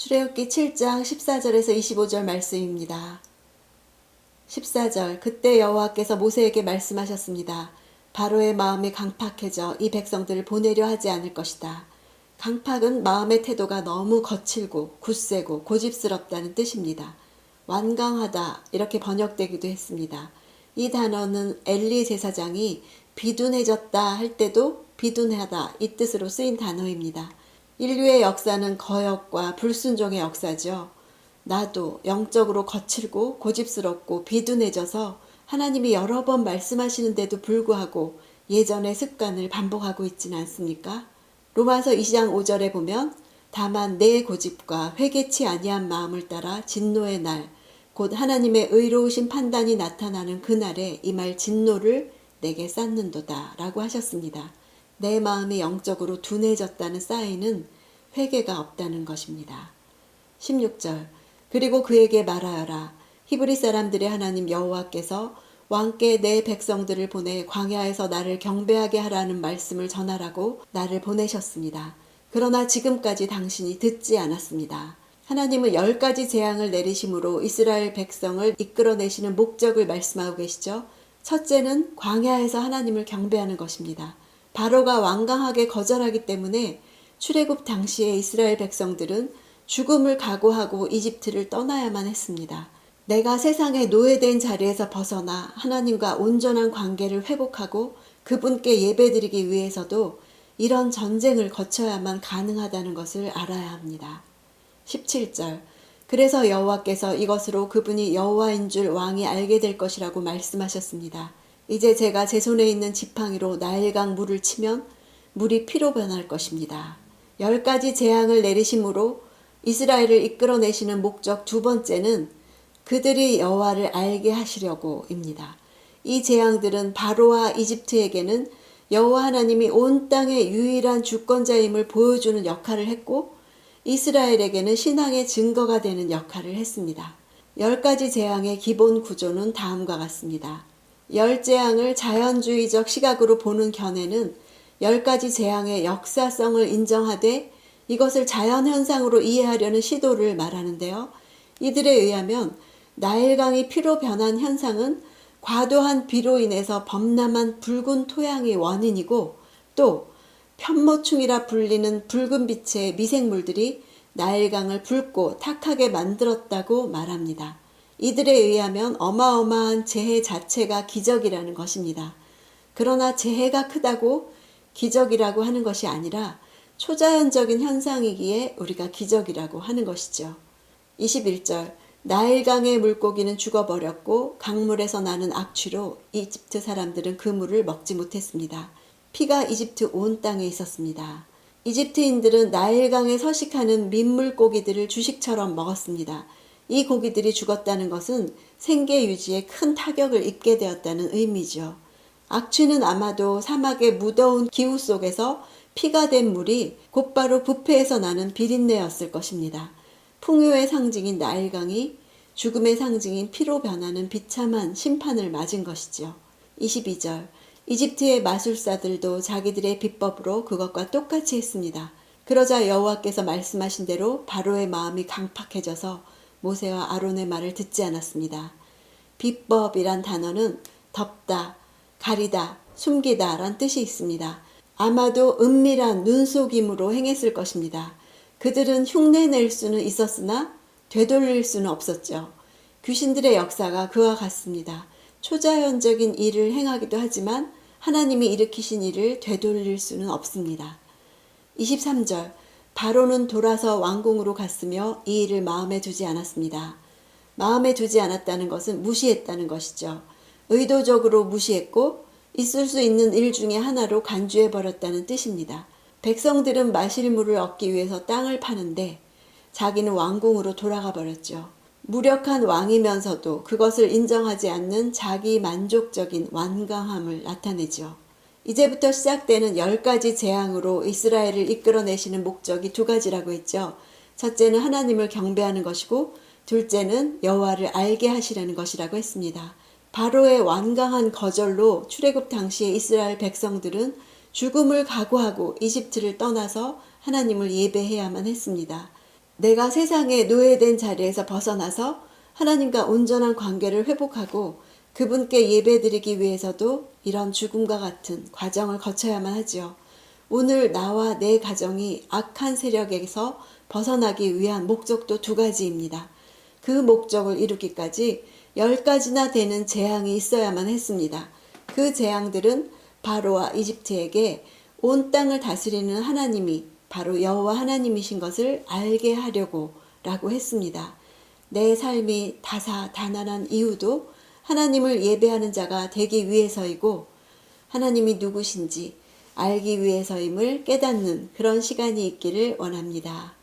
출애굽기 7장 14절에서 25절 말씀입니다. 14절 그때 여호와께서 모세에게 말씀하셨습니다. 바로의 마음이 강팍해져 이 백성들을 보내려 하지 않을 것이다. 강팍은 마음의 태도가 너무 거칠고 굳세고 고집스럽다는 뜻입니다. 완강하다 이렇게 번역되기도 했습니다. 이 단어는 엘리 제사장이 비둔해졌다 할 때도 비둔하다 이 뜻으로 쓰인 단어입니다. 인류의 역사는 거역과 불순종의 역사죠. 나도 영적으로 거칠고 고집스럽고 비둔해져서 하나님이 여러 번 말씀하시는데도 불구하고 예전의 습관을 반복하고 있지는 않습니까? 로마서 2장 5절에 보면 다만 내 고집과 회개치 아니한 마음을 따라 진노의 날, 곧 하나님의 의로우신 판단이 나타나는 그날에 이 말 진노를 내게 쌓는도다 라고 하셨습니다. 내 마음이 영적으로 둔해졌다는 사인은 회개가 없다는 것입니다. 16절 그리고 그에게 말하여라. 히브리 사람들의 하나님 여호와께서 왕께 내 백성들을 보내 광야에서 나를 경배하게 하라는 말씀을 전하라고 나를 보내셨습니다. 그러나 지금까지 당신이 듣지 않았습니다. 하나님은 10가지 재앙을 내리심으로 이스라엘 백성을 이끌어내시는 목적을 말씀하고 계시죠. 첫째는 광야에서 하나님을 경배하는 것입니다. 바로가 완강하게 거절하기 때문에 출애굽 당시에 이스라엘 백성들은 죽음을 각오하고 이집트를 떠나야만 했습니다. 내가 세상의 노예된 자리에서 벗어나 하나님과 온전한 관계를 회복하고 그분께 예배드리기 위해서도 이런 전쟁을 거쳐야만 가능하다는 것을 알아야 합니다. 17절 그래서 여호와께서 이것으로 그분이 여호와인 줄 왕이 알게 될 것이라고 말씀하셨습니다. 이제 제가 제 손에 있는 지팡이로 나일강 물을 치면 물이 피로 변할 것입니다. 10가지 재앙을 내리심으로 이스라엘을 이끌어내시는 목적 두 번째는 그들이 여호와를 알게 하시려고입니다. 이 재앙들은 바로와 이집트에게는 여호와 하나님이 온 땅의 유일한 주권자임을 보여주는 역할을 했고 이스라엘에게는 신앙의 증거가 되는 역할을 했습니다. 10가지 재앙의 기본 구조는 다음과 같습니다. 10재앙을 자연주의적 시각으로 보는 견해는 10가지 재앙의 역사성을 인정하되 이것을 자연현상으로 이해하려는 시도를 말하는데요. 이들에 의하면 나일강이 피로 변한 현상은 과도한 비로 인해서 범람한 붉은 토양이 원인이고 또 편모충이라 불리는 붉은 빛의 미생물들이 나일강을 붉고 탁하게 만들었다고 말합니다. 이들에 의하면 어마어마한 재해 자체가 기적이라는 것입니다. 그러나 재해가 크다고 기적이라고 하는 것이 아니라 초자연적인 현상이기에 우리가 기적이라고 하는 것이죠. 21절 나일강의 물고기는 죽어버렸고 강물에서 나는 악취로 이집트 사람들은 그 물을 먹지 못했습니다. 피가 이집트 온 땅에 있었습니다. 이집트인들은 나일강에 서식하는 민물고기들을 주식처럼 먹었습니다. 이 고기들이 죽었다는 것은 생계 유지에 큰 타격을 입게 되었다는 의미죠. 악취는 아마도 사막의 무더운 기후 속에서 피가 된 물이 곧바로 부패에서 나는 비린내였을 것입니다. 풍요의 상징인 나일강이 죽음의 상징인 피로 변하는 비참한 심판을 맞은 것이죠. 22절 이집트의 마술사들도 자기들의 비법으로 그것과 똑같이 했습니다. 그러자 여호와께서 말씀하신 대로 바로의 마음이 강팍해져서 모세와 아론의 말을 듣지 않았습니다. 비법이란 단어는 덮다, 가리다, 숨기다 란 뜻이 있습니다. 아마도 은밀한 눈속임으로 행했을 것입니다. 그들은 흉내낼 수는 있었으나 되돌릴 수는 없었죠. 귀신들의 역사가 그와 같습니다. 초자연적인 일을 행하기도 하지만 하나님이 일으키신 일을 되돌릴 수는 없습니다. 23절 바로는 돌아서 왕궁으로 갔으며 이 일을 마음에 두지 않았습니다. 마음에 두지 않았다는 것은 무시했다는 것이죠. 의도적으로 무시했고 있을 수 있는 일 중에 하나로 간주해버렸다는 뜻입니다. 백성들은 마실 물을 얻기 위해서 땅을 파는데 자기는 왕궁으로 돌아가 버렸죠. 무력한 왕이면서도 그것을 인정하지 않는 자기 만족적인 완강함을 나타내죠. 이제부터 시작되는 10가지 재앙으로 이스라엘을 이끌어내시는 목적이 두 가지라고 했죠. 첫째는 하나님을 경배하는 것이고 둘째는 여호와를 알게 하시려는 것이라고 했습니다. 바로의 완강한 거절로 출애굽 당시에 이스라엘 백성들은 죽음을 각오하고 이집트를 떠나서 하나님을 예배해야만 했습니다. 내가 세상에 노예된 자리에서 벗어나서 하나님과 온전한 관계를 회복하고 그분께 예배드리기 위해서도 이런 죽음과 같은 과정을 거쳐야만 하지요. 오늘 나와 내 가정이 악한 세력에서 벗어나기 위한 목적도 두 가지입니다. 그 목적을 이루기까지 10가지나 되는 재앙이 있어야만 했습니다. 그 재앙들은 바로와 이집트에게 온 땅을 다스리는 하나님이 바로 여호와 하나님이신 것을 알게 하려고 라고 했습니다. 내 삶이 다사다난한 이유도 하나님을 예배하는 자가 되기 위해서이고 하나님이 누구신지 알기 위해서임을 깨닫는 그런 시간이 있기를 원합니다.